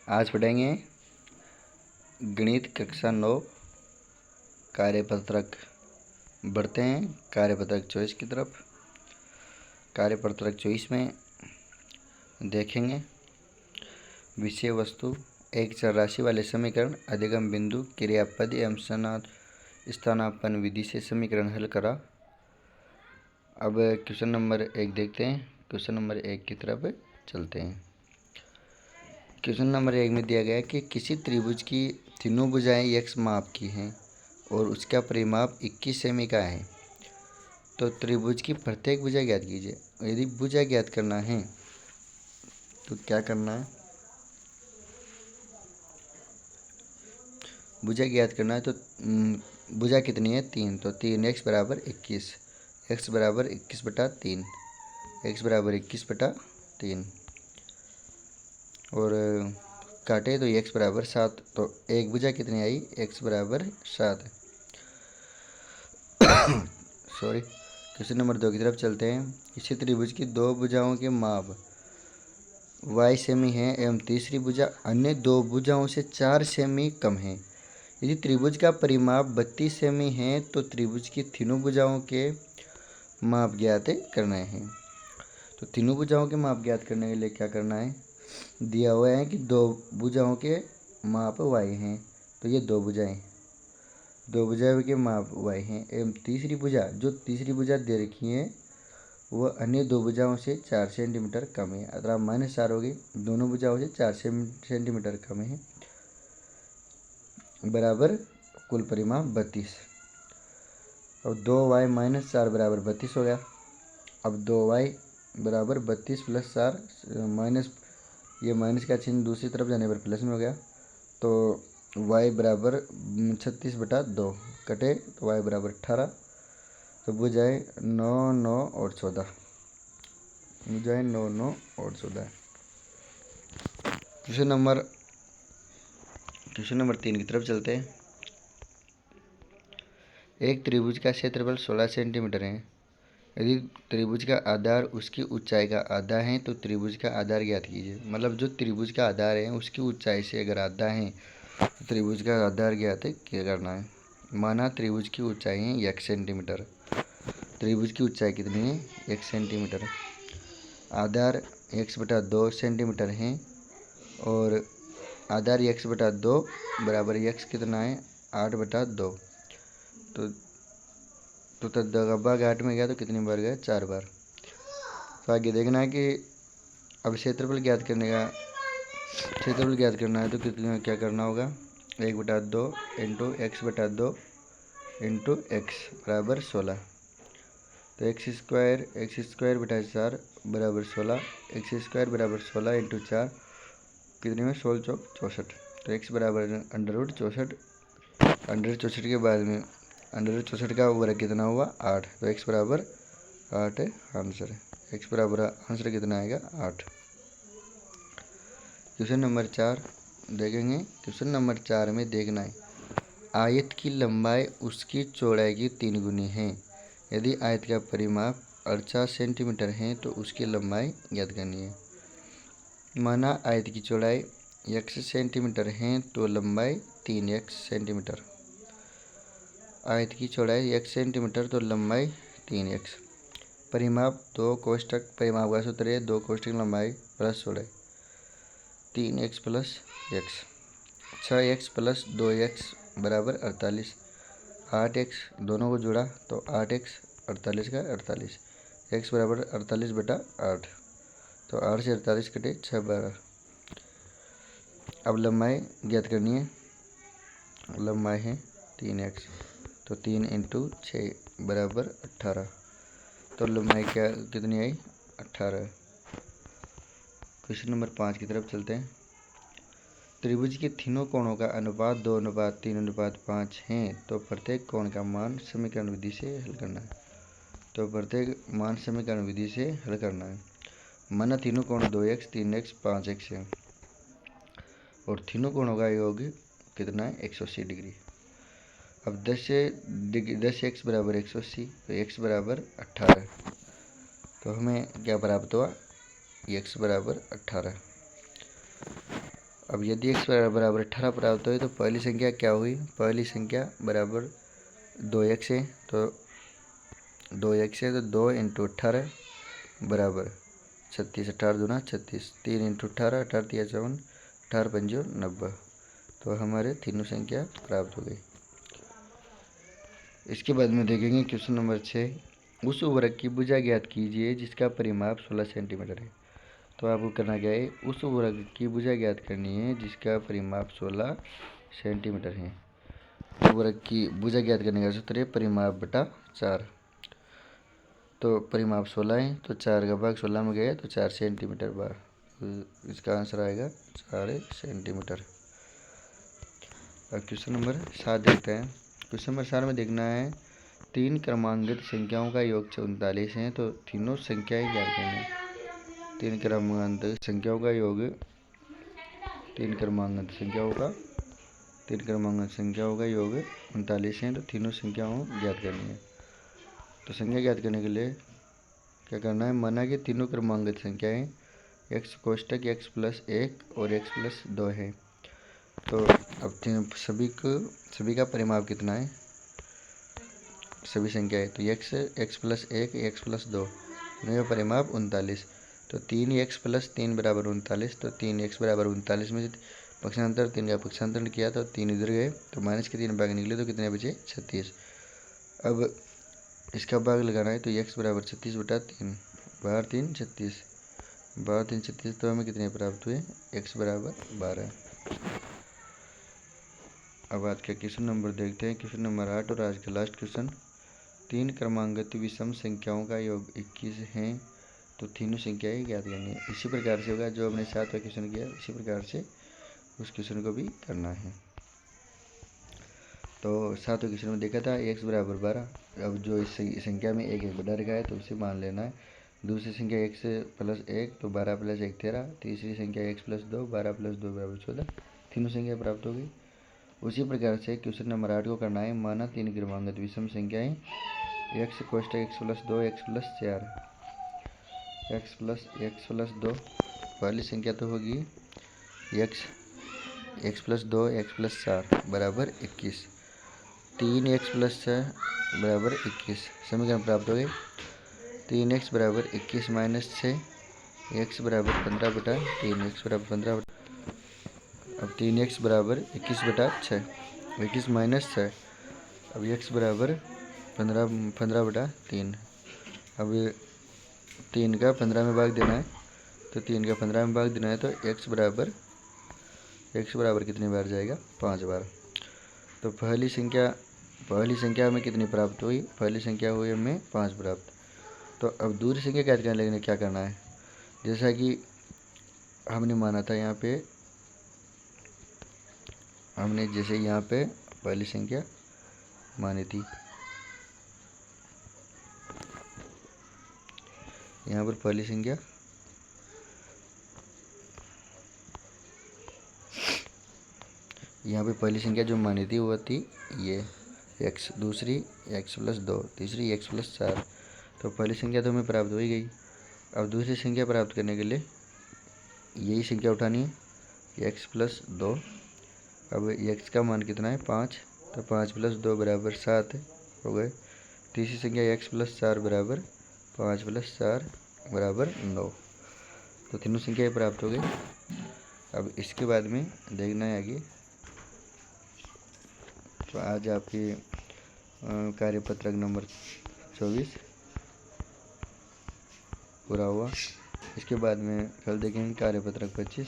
आज पढ़ेंगे गणित कक्षा 9 कार्यपत्रक। बढ़ते हैं कार्यपत्रक 24 की तरफ। कार्यपत्रक 24 में देखेंगे विषय वस्तु एक चर राशि वाले समीकरण, अधिगम बिंदु, क्रियापद एवं स्थानापन्न विधि से समीकरण हल करा। अब क्वेश्चन नंबर 1 देखते हैं। क्वेश्चन नंबर 1 की तरफ चलते हैं। क्वेश्चन नंबर 1 में दिया गया है कि किसी त्रिभुज की तीनों भुजाएं x माप की हैं और उसका परिमाप 21 सेमी का है, तो त्रिभुज की प्रत्येक भुजा ज्ञात कीजिए। यदि भुजा ज्ञात करना है तो क्या करना है? भुजा ज्ञात करना है तो भुजा कितनी है? 3। तो 3x बराबर 21, x बराबर 21/3, x बराबर 21/3 और काटे तो x बराबर 7। तो एक भुजा कितनी आई? x बराबर 7। सॉरी। क्वेश्चन नंबर 2 की तरफ चलते हैं। इसी त्रिभुज की दो भुजाओं के माप y सेमी है एवं तीसरी भुजा अन्य दो भुजाओं से 4 सेमी कम है। यदि त्रिभुज का परिमाप 32 सेमी है तो त्रिभुज की तीनों भुजाओं के माप ज्ञात करना है। तो तीनों भुजाओं के माप ज्ञात करने के लिए क्या करना है? दिया हुआ है कि दो भुजाओं के माप y हैं, तो ये दो भुजाओं के माप y हैं एवं तीसरी भुजा दे रखी है वह अन्य दो भुजाओं से 4 सेंटीमीटर कम है। अतः -4 होगी, दोनों भुजाओं से 4 सेंटीमीटर कम है, बराबर कुल परिमाप 32। अब 2y - 4 बराबर 32 हो गया। अब 2y बराबर 32 + 4 माइनस, ये माइनस का चिन्ह दूसरी तरफ जाने पर प्लस में हो गया। तो y बराबर 36/2 कटे तो y बराबर 18। तो भुजाएं 9, 9 और 14। भुजाएं 9, 9 और 14। क्वेश्चन नंबर 3 की तरफ चलते हैं। एक त्रिभुज का क्षेत्रफल 16 सेंटीमीटर है। यदि त्रिभुज का आधार उसकी ऊंचाई का आधा है तो त्रिभुज का आधार ज्ञात कीजिए। मतलब जो त्रिभुज का आधार है उसकी ऊंचाई से अगर आधा है तो त्रिभुज का आधार ज्ञात क्या करना है। माना त्रिभुज की ऊंचाई है 1 सेंटीमीटर। त्रिभुज की ऊंचाई कितनी है? 1 सेंटीमीटर। आधार x/2 सेंटीमीटर है और आधार x/2 बराबर x कितना है? 8/2। तो दबा 8 में गया तो कितनी बार गया? 4 बार। तो आगे देखना है कि अब क्षेत्रफल ज्ञात करना है तो कितना क्या करना होगा? 1/2 इंटू x/2 इंटू x बराबर 16। तो x² बराबर 16। x² बराबर 16 इंटू 4 कितने में? 16 चौक 64। तो x बराबर √64। √64 के बाद में √64 का वर्ग कितना हुआ? 8। तो x बराबर 8 है आंसर। x बराबर आंसर कितना आएगा? 8। क्वेश्चन नंबर 4 देखेंगे। क्वेश्चन नंबर 4 में देखना है आयत की लंबाई उसकी चौड़ाई की 3 गुनी है। यदि आयत का परिमाप 48 सेंटीमीटर है तो उसकी लंबाई ज्ञात करनी है। माना आयत की चौड़ाई x सेंटीमीटर है तो लंबाई 3x सेंटीमीटर। आयत की चौड़ाई x सेंटीमीटर तो लंबाई 3x। परिमाप 2 कोष्ठक, परिमाप का सूत्र है 2 कोष्ठक लंबाई प्लस चौड़ाई 3x + x। 6x + 2x बराबर 48। 8x दोनों को जोड़ा तो 8x 48 का 48। x बराबर 48/8। तो 8 से 48 कटे 6 12। अब लंबाई ज्ञात करनी है। लंबाई है 3x, तो 3 × 6 बराबर 18। तो लंबाई क्या कितनी आई? 18। क्वेश्चन नंबर 5 की तरफ चलते हैं। त्रिभुज के तीनों कोणों का अनुपात 2:3:5 है तो प्रत्येक कोण का मान समीकरण विधि से हल करना है। तो प्रत्येक मान समीकरण विधि से हल करना है। माना तीनों कोण 2x, 3x, 5x है और तीनों कोणों का योग कितना है? 180 डिग्री। अब 10x बराबर 180 तो x बराबर 18। तो हमें क्या प्राप्त हुआ? x बराबर 18। अब यदि x बराबर 18 प्राप्त हुई तो पहली संख्या क्या हुई, पहली संख्या बराबर 2x है, तो 2x है तो 2 × 18 बराबर 36, 18 दूना 36, 3 × 18, 18 × 54, 18 × 5 = 90। तो हमारे तीनों संख्या प्राप्त हो गई। इसके बाद में देखेंगे क्वेश्चन नंबर 6, उस उर्वरक की भुजा ज्ञात कीजिए जिसका परिमाप 16 सेंटीमीटर है। तो आपको करना क्या है, उस उर्वरक की भुजा ज्ञात करनी है जिसका परिमाप 16 सेंटीमीटर है। उर्वरक की भुजा ज्ञात करने का सूत्र है परिमाप बटा 4। तो परिमाप 16 है तो 4 का भाग 16 में गया तो 4 सेंटीमीटर बार, तो इसका आंसर आएगा 4 सेंटीमीटर। अब क्वेश्चन नंबर 7 देखते हैं। क्वेश्चन नंबर 7 में देखना है 3 क्रमांकित संख्याओं का योग 39 है, तो तीनों संख्याएं ज्ञात करनी है। 3 क्रमांकित संख्याओं का योग 39 है, तो तीनों संख्याओं ज्ञात करनी है। तो संख्या ज्ञात करने के लिए क्या करना है, माना कि तीनों क्रमांकित संख्याएं x कोष्टक x + 1 और x + 2 है। तो अब सभी का परिमाप कितना है, सभी संख्याएं, तो x + 1 x + 2 का परिमाप 39। तो 3x + 3 बराबर 39, तो 3x बराबर 39 में पक्षांतर 3 का पक्षांतर किया तो 3 इधर गए तो माइनस के 3 भाग निकले तो कितने बचे 36। अब इसका भाग लगाना है तो x बराबर 36/3, बाहर 3 36, बाहर 3 36, तो हमें कितने प्राप्त हुए, x बराबर 12। अब आज का क्वेश्चन नंबर देखते हैं, क्वेश्चन नंबर 8 और आज का लास्ट क्वेश्चन। 3 क्रमांकित विषम संख्याओं का योग 21 है, तो तीनों संख्याएं ज्ञात करनी है। इसी प्रकार से होगा जो हमने 7वां क्वेश्चन किया, इसी प्रकार से उस क्वेश्चन को भी करना है। तो 7वें क्वेश्चन में देखा था x बराबर 12। अब जो इस संख्या में एक बढ़ा रखा है तो उसे मान लेना है। दूसरी संख्या x + 1 तो 12 + 1 13। तीसरी संख्या x + 2 12 + 2 = 14। तीनों संख्या प्राप्त हो गई। उसी प्रकार से क्वेश्चन नंबर 8 को करना है। माना 3 क्रमांकित विषम संख्याएं x कोष्टक x + 2 x + 4, x + 2, पहली संख्या तो होगी x + 2 x + 4 बराबर 21, 3x + 6 बराबर 21। समीकरण प्राप्त हो गए। 3x बराबर 21 - 6, x बराबर 15/3, x बराबर 15। अब 3x बराबर 21/6, 21 - 6, अब x बराबर 15/3। अब 3 का 15 में भाग देना है, तो 3 का 15 में भाग देना है तो x बराबर कितनी बार जाएगा, 5 बार। तो पहली संख्या हमें कितनी प्राप्त हुई, पहली संख्या हुई हमें 5 प्राप्त। तो अब दूसरी संख्या ज्ञात करने के लिए क्या करना है, जैसा कि हमने माना था यहाँ पे, हमने जैसे यहाँ पे पहली संख्या मानी थी, यहाँ पर पहली संख्या जो मानी थी वो थी ये x, दूसरी x + 2, तीसरी x + 4। तो पहली संख्या तो हमें प्राप्त हो ही गई। अब दूसरी संख्या प्राप्त करने के लिए यही संख्या उठानी है, x + 2। अब x का मान कितना है, 5, तो 5 + 2 बराबर 7 हो गए। तीसरी संख्या x + 4 बराबर 5 + 4 बराबर 9। तो तीनों संख्याएं प्राप्त हो गई। अब इसके बाद में देखना है आगे। तो आज आपकी कार्यपत्रक नंबर 24 पूरा हुआ। इसके बाद में कल देखेंगे कार्यपत्रक 25।